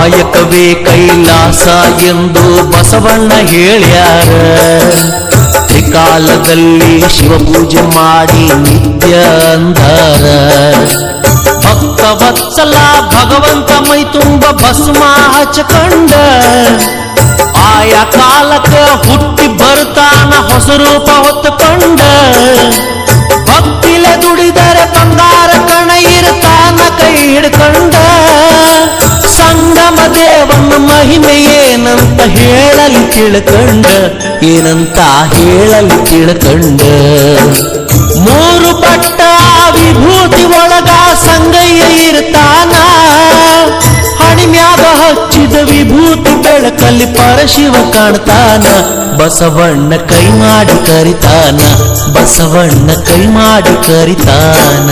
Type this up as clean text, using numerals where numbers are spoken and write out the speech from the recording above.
ಕಾಯಕವೇ ಕೈಲಾಸ ಎಂದು ಬಸವಣ್ಣ ಹೇಳ್ಯಾರ. ತ್ರಿಕಾಲದಲ್ಲಿ ಶಿವಪೂಜೆ ಮಾಡಿ ನಿತ್ಯ ಅಂದಾರ. ಭಕ್ತವತ್ಸಲ ಭಗವಂತ ಮೈ ತುಂಬ ಭಸ್ಮ ಹಚ್ಚಕೊಂಡ, ಆಯಾ ಕಾಲಕ್ಕ ಹುಟ್ಟಿ ಬರ್ತಾನ ಹೊಸ ರೂಪ ಹೊತ್ತುಕೊಂಡ. ಭಕ್ತಿಲೆ ದುಡಿದರೆ ಬಂಗಾರ ಕಣ ಇರ್ತಾನ ಕೈ ಹಿಡ್ಕೊಂಡ. ಸಂಗಮ ದೇವನ ಮಹಿಮೆ ಏನಂತ ಹೇಳಲಿ ತಿಳ್ಕೊಂಡ, ಏನಂತ ಹೇಳಲಿ ತಿಳ್ಕೊಂಡ. ಮೂರು ಪಟ್ಟ ವಿಭೂತಿ ಒಳಗ ಸಂಗಯ್ಯ ಇರ್ತಾನ. ಹಣಿಮ್ಯಾಗ ಹಚ್ಚಿದ ವಿಭೂತಿ ಬೆಳಕಲ್ಲಿ ಪರಶಿವ ಕಾಣ್ತಾನ. ಬಸವಣ್ಣ ಕೈ ಮಾಡಿ ಕರಿತಾನ, ಬಸವಣ್ಣ ಕೈ ಮಾಡಿ ಕರಿತಾನ.